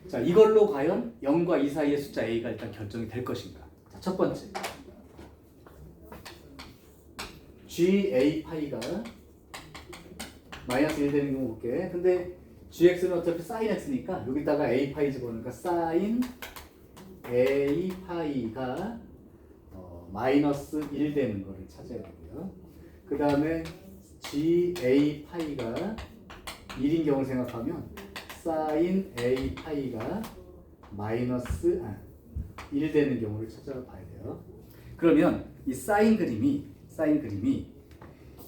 자, 이걸로 과연 0과 2 사이의 숫자 A가 일단 결정이 될 것인가? 자, 첫 번째 G A 파이가 마이너스 1 되는 경우 볼게. 근데 gx는 어차피 sin x니까 여기다가 a 파이 집어넣으니까 sin a 파이가 마이너스 1 되는 거를 찾아야 되고요. 그 다음에 g a 파이가 1인 경우 생각하면 sin a 파이가 마이너스 1 되는 경우를 찾아봐야 돼요. 그러면 이 사인 그림이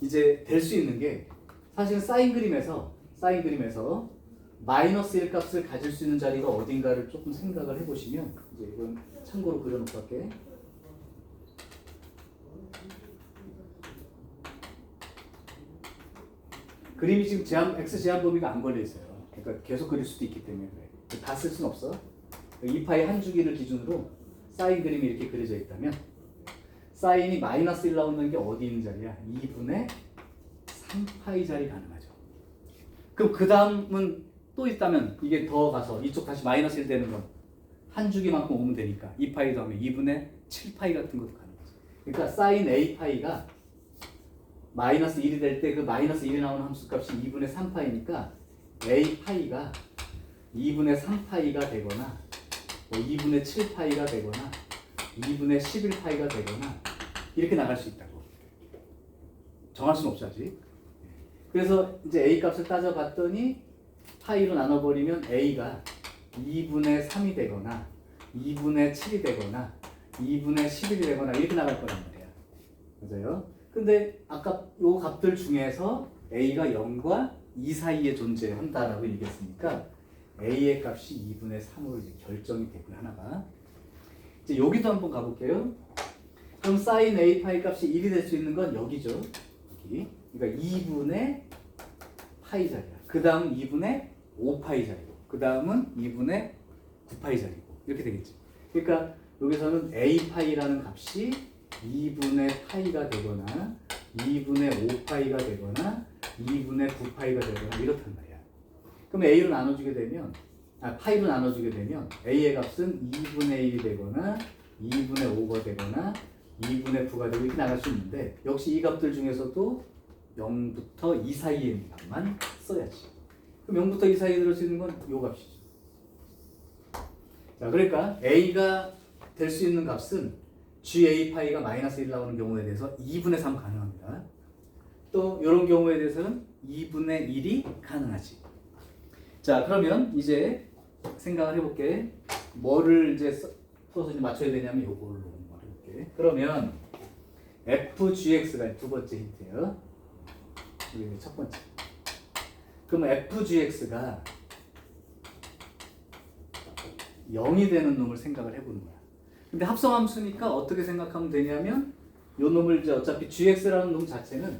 이제 될 수 있는 게 사실 사인 그림에서 마이너스 1 값을 가질 수 있는 자리가 어딘가를 조금 생각을 해보시면 이제 이건 참고로 그려놓고 할게. 그림이 지금 x 제한 범위가 안 걸려 있어요. 그러니까 계속 그릴 수도 있기 때문에 그래. 다 쓸 수는 없어. 2파이 한 주기를 기준으로 사인 그림이 이렇게 그려져 있다면 사인이 마이너스 1 나오는 게 어디 있는 자리야? 2분의 3파이 자리 가능하죠. 그럼 그 다음은 또 있다면 이게 더 가서 이쪽 다시 마이너스 1 되는 건 한 주기만큼 오면 되니까 2파이 다음에 2분의 7파이 같은 것도 가능하죠. 그러니까 사인 A파이가 마이너스 1이 될 때 그 마이너스 1이 나오는 함수값이 2분의 3파이니까 A파이가 2분의 3파이가 되거나 2분의 7파이가 되거나 2분의 11파이가 되거나 이렇게 나갈 수 있다고. 정할 수는 없죠 아직. 그래서 이제 A 값을 따져봤더니 파이로 나눠버리면 A가 2분의 3이 되거나 2분의 7이 되거나 2분의 11이 되거나 이렇게 나갈 거란 말이야. 맞아요? 근데 아까 요 값들 중에서 A가 0과 2 사이에 존재한다라고 얘기했으니까 A의 값이 2분의 3으로 이제 결정이 되고요, 하나가. 이제 여기도 한번 가볼게요. 그럼 사인 A 파이 값이 1이 될 수 있는 건 여기죠. 여기. 그러니까 2분의 파이 자리야. 그 다음 2분의 5파이 자리고, 그 다음은 2분의 9파이 자리고 이렇게 되겠지. 그러니까 여기서는 A 파이라는 값이 2분의 파이가 되거나 2분의 5파이가 되거나 2분의 9파이가 되거나 이렇단 말이야. 그럼 A로 나눠주게 되면 파이로 나눠주게 되면 A의 값은 2분의 1이 되거나 2분의 5가 되거나 2분의 9가 되고 이렇게 나갈 수 있는데 역시 이 값들 중에서도 0부터 2 사이에 있는 값만 써야지. 그럼 0부터 2 사이에 들을 수 있는 건 이 값이죠. 자, 그러니까 A가 될 수 있는 값은 GA 파이가 마이너스 1 나오는 경우에 대해서 2분의 3 가능합니다. 또 이런 경우에 대해서는 2분의 1이 가능하지. 자, 그러면 이제 생각을 해볼게. 뭐를 이제 풀어서 이제 맞춰야 되냐면 요걸로 해볼게. 그러면 FGX가 두 번째 힌트예요. 이게 첫 번째. 그러면 FGX가 0이 되는 놈을 생각을 해보는 거야. 근데 합성함수니까 어떻게 생각하면 되냐면 요 놈을 이제 어차피 GX라는 놈 자체는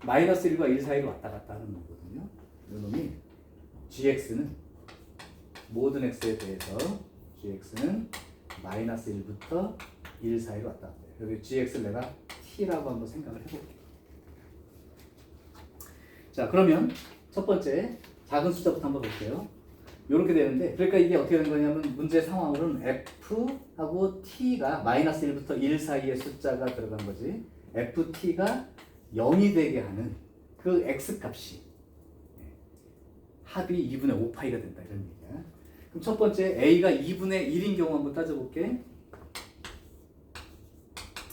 마이너스 1과 1 사이로 왔다 갔다 하는 놈이거든요. 요 놈이 GX는 모든 X에 대해서 GX는 마이너스 1부터 1 사이로 왔다 갔다 해요. 여기 gx를 내가 t라고 한번 생각을 해볼게요. 자, 그러면 첫 번째 작은 숫자부터 한번 볼게요. 이렇게 되는데, 그러니까 이게 어떻게 되는 거냐면 문제 상황으로는 f하고 t가 마이너스 1부터 1 사이의 숫자가 들어간 거지. ft가 0이 되게 하는 그 x 값이 합이 2분의 5파이가 된다, 이런 얘기야. 그럼 첫 번째 a가 2분의 1인 경우 한번 따져볼게.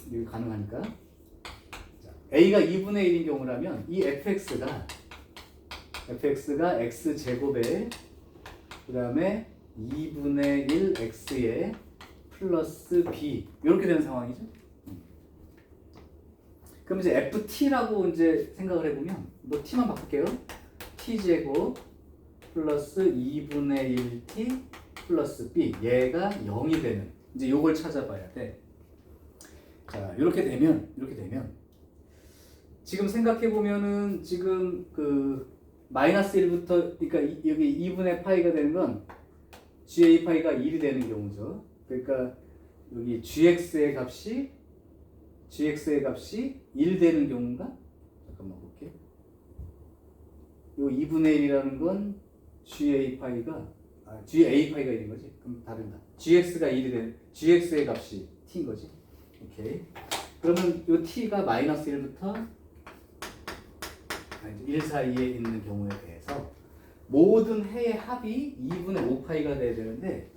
이게 가능하니까. 자, a가 2분의 1인 경우라면 이 fx가 x제곱에 그 다음에 2분의 1 x에 플러스 b 이렇게 되는 상황이죠. 그럼 이제 ft라고 이제 생각을 해보면 뭐 t만 바꿀게요. t제곱 플러스 2분의 1t 플러스 b 얘가 0이 되는 이제 요걸 찾아봐야 돼. 자, 이렇게 되면 지금 생각해 보면은 지금 그 마이너스 1부터 그러니까 여기 2분의 파이가 되는 건 ga 파이가 1이 되는 경우죠. 그러니까 여기 gx의 값이 1 되는 경우인가? 잠깐만 볼게. 요 2분의 1이라는 건 ga 파이가 1인 거지. 그럼 다른다. gx가 1이 되는 gx의 값이 t인 거지. 오케이. 그러면 요 t가 마이너스 1부터 1 사이에 있는 경우에 대해서 모든 해의 합이 2분의 5파이가 돼야 되는데,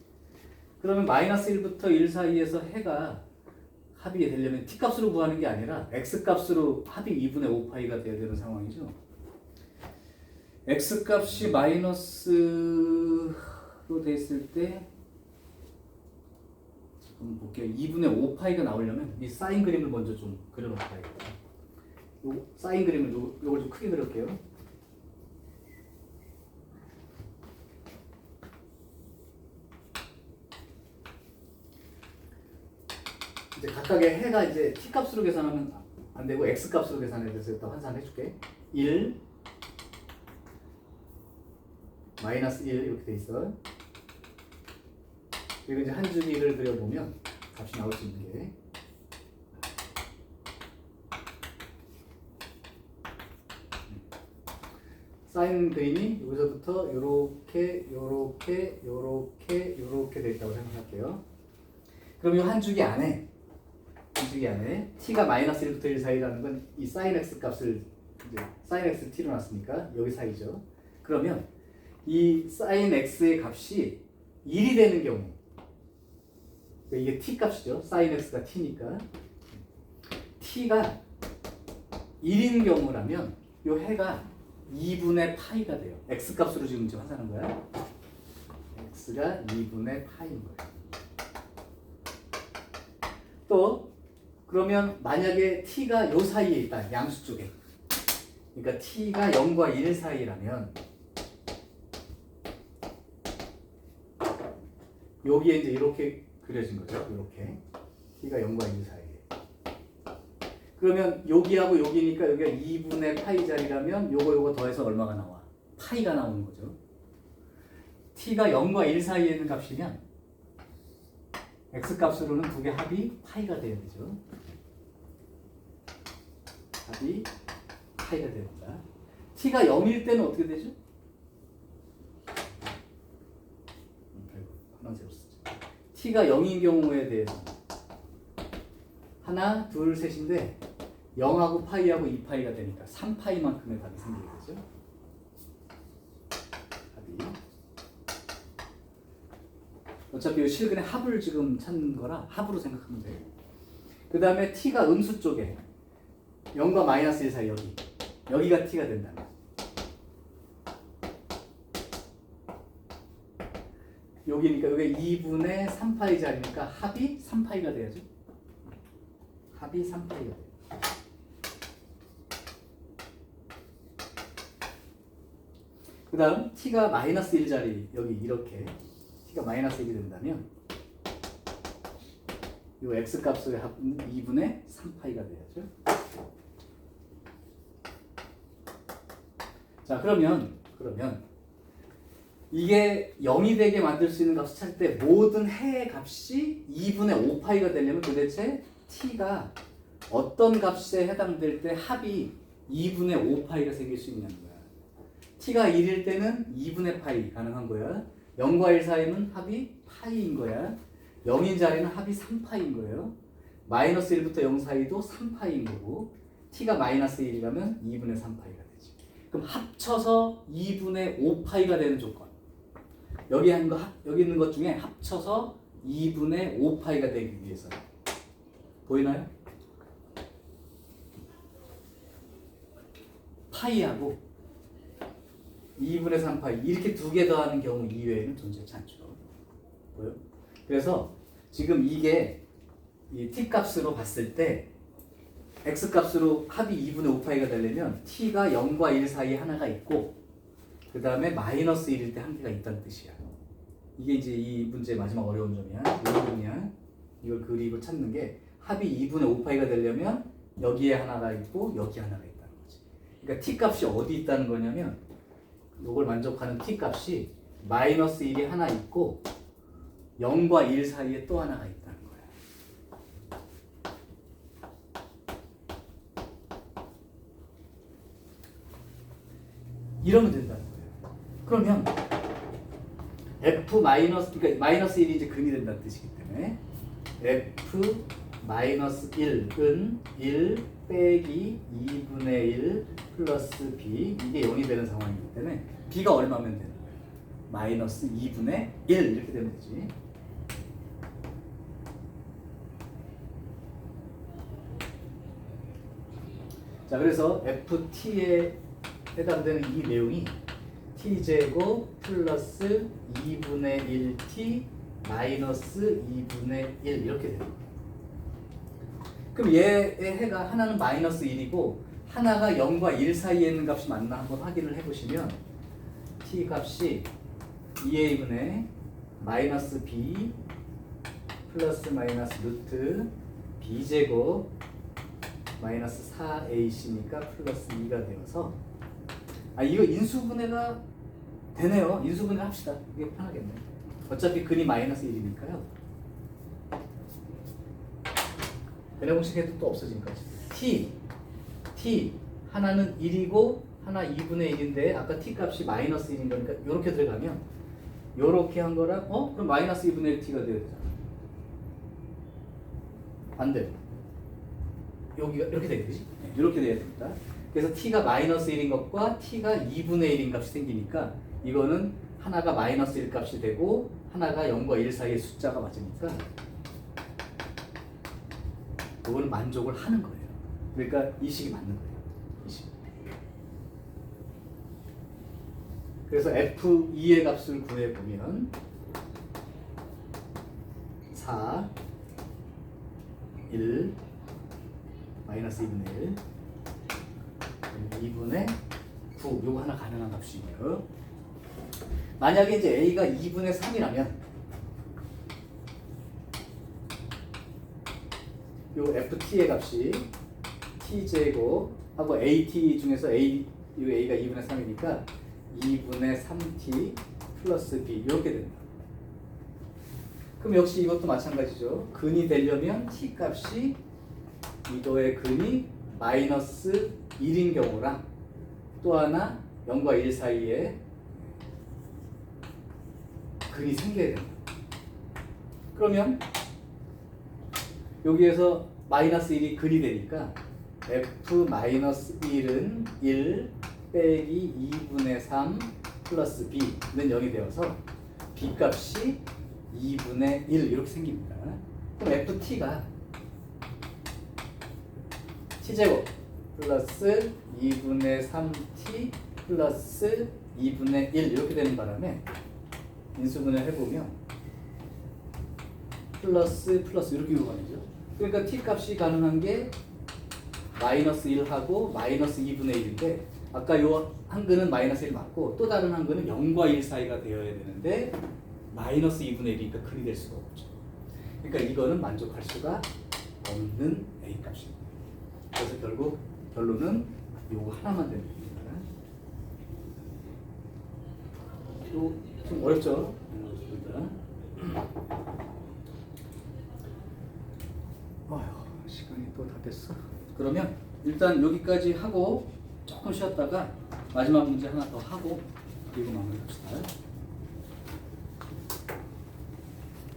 그러면 마이너스 1부터 1 사이에서 해가 합이 되려면 t 값으로 구하는 게 아니라 x 값으로 합이 2분의 5파이가 돼야 되는 상황이죠. x 값이 마이너스로 돼 있을 때 한번 볼게요. 2분의 5파이가 나오려면 이 사인 그림을 먼저 좀 그려놓을까요? 요 사인 그림을 요걸 좀 크게 그릴게요. 이제 각각의 해가 이제 t 값으로 계산하면 안 되고 x 값으로 계산해야 돼서 일단 환산해 줄게. 1 마이너스 1 이렇게 돼 있어. 그리고 이제 한 줄기를 그려보면 값이 나올 수 있는 게 사인 그림이 여기서부터 요렇게 돼 있다고 생각할게요. 그럼 이 한 줄기 안에 t가 마이너스 1부터 1 사이라는 건 이 사인 x 값을 이제 사인 x t로 놨으니까 여기 사이죠. 그러면 이 사인 x의 값이 1이 되는 경우, 이게 t 값이죠. 사인 x가 t니까 t가 1인 경우라면 이 해가 2분의 파이가 돼요. x 값으로 지금 환산한 거야. x가 2분의 파이인 거예요. 또 그러면 만약에 t가 요 사이에 있다. 양수 쪽에. 그러니까 t가 0과 1 사이라면 여기에 이제 이렇게 그려진 거죠. 이렇게 t가 0과 1 사이에. 그러면 여기하고 여기니까 여기가 2분의 파이 자리라면 요거 더해서 얼마가 나와? 파이가 나오는 거죠. t가 0과 1 사이에 있는 값이면 x 값으로는 두 개 합이 파이가 돼야 되죠. 합이 파이가 됩니다. t가 0일 때는 어떻게 되죠? 하나씩 쓰죠. t가 0인 경우에 대해서 하나, 둘, 셋인데 0하고 파이하고 2파이가 되니까 3파이만큼의 답이 생기게 되죠. 답이. 어차피 이 실근의 합을 지금 찾는 거라 합으로 생각하면 돼요. 그 다음에 t가 음수 쪽에 0과 마이너스 1 사이 여기가 t가 된다면 여기니까 여기 2분의 3파이 자리니까 합이 3파이가 돼야죠. 합이 3파이가 돼요. 그 다음 t가 마이너스 1 자리 여기 이렇게 t가 마이너스 1이 된다면 이 x 값의 합은 2분의 3파이가 돼야죠. 자, 그러면 이게 0이 되게 만들 수 있는 값을 찾을 때 모든 해의 값이 2분의 5파이가 되려면 도대체 t가 어떤 값에 해당될 때 합이 2분의 5파이가 생길 수 있냐는 거야. t가 1일 때는 2분의 파이 가능한 거야. 0과 1 사이는 합이 파이인 거야. 0인 자리는 합이 3파이인 거예요. 마이너스 1부터 0 사이도 3파이인 거고 t가 마이너스 1이라면 2분의 3파이가 되지. 그럼 합쳐서 2분의 5파이가 되는 조건. 여기 있는 것 중에 합쳐서 2분의 5파이가 되기 위해서. 보이나요? 파이하고 2분의 3파이 이렇게 두 개 더하는 경우 이외에는 존재하지 않죠. 보여? 그래서 지금 이게 이 t 값으로 봤을 때 x 값으로 합이 2분의 5파이가 되려면 t가 0과 1 사이에 하나가 있고 그 다음에 마이너스 1일 때 한 개가 있다는 뜻이야. 이게 이제 이 문제의 마지막 어려운 점이야. 이거냐? 이걸 그리고 찾는 게 합이 2분의 5파이가 되려면 여기에 하나가 있고 여기 하나가 있다는 거지. 그러니까 t 값이 어디 있다는 거냐면 이걸 만족하는 t 값이 마이너스 1이 하나 있고 0과 1 사이에 또 하나가 있다는 거야. 이러면 된다는 거예요. 그러면 f 마이너스 그러니까 마이너스 1이 이제 근이 된다는 뜻이기 때문에 f 마이너스 1은 1 빼기 2분의 1 플러스 b 이게 0이 되는 상황이기 때문에 b가 얼마면 되는 거예요? 마이너스 2분의 1 이렇게 되면 되지. 자, 그래서 ft에 해당되는 이 내용이 t제곱 플러스 2분의 1t 마이너스 2분의 1 이렇게 됩니다. 그럼 얘의 해가 하나는 마이너스 1이고 하나가 0과 1 사이에 있는 값이 맞나 한번 확인을 해보시면 t 값이 2a분의 마이너스 b 플러스 마이너스 루트 b제곱 마이너스 4ac니까 플러스 2가 되어서 이거 인수분해가 되네요. 인수분해 합시다. 이게 편하겠네. 어차피 근이 마이너스 1이니까요. 변형공식 해도 또 없어지니까 t 하나는 1이고 하나 2분의 1인데 아까 t 값이 마이너스 1인 거니까 이렇게 들어가면 이렇게 한 거랑 그럼 마이너스 2분의 1t가 되어야 되잖아. 반대로 여기가 이렇게 되겠지? 이렇게 돼야 됩니다. 그래서 t가 마이너스 1인 것과 t가 2분의 1인 값이 생기니까 이거는 하나가 마이너스 1 값이 되고 하나가 0과 1 사이의 숫자가 맞으니까 그거는 만족을 하는 거예요. 그러니까 이 식이 맞는 거예요. 이 식. 그래서 f2의 값을 구해보면 4 1 마이너스 2분의 1 2분의 9 요거 하나 가능한 값이고요. 만약에 이제 a가 2분의 3이라면 요 ft의 값이 t제곱 하고 at 중에서 요 a가 2분의 3이니까 2분의 3t 플러스 b 이렇게 된다. 그럼 역시 이것도 마찬가지죠. 근이 되려면 t 값이 이거의 근이 마이너스 1인 경우랑 또 하나 0과 1 사이에 근이 생겨야 된다. 그러면 여기에서 마이너스 1이 근이 되니까 f 마이너스 1은 1 빼기 2분의 3 플러스 b는 0이 되어서 b 값이 2분의 1 이렇게 생깁니다. 그럼 ft가 t제곱 플러스 2분의 3t 플러스 2분의 1 이렇게 되는 바람에 인수분해 해보면 플러스 이렇게 이루어지죠. 그러니까 t 값이 가능한 게 마이너스 1하고 마이너스 2분의 1인데 아까 요 한근은 마이너스 1 맞고 또 다른 한근은 0과 1 사이가 되어야 되는데 마이너스 2분의 1이니까 근이 될 수가 없죠. 그러니까 이거는 만족할 수가 없는 a 값입니다. 그래서 결국 결론은 요거 하나만 되는 겁니다. 요 좀 어렵죠? 어렵습니다. 아휴, 시간이 또 다 됐어. 그러면 일단 여기까지 하고 조금 쉬었다가 마지막 문제 하나 더 하고 그리고 마무리합시다.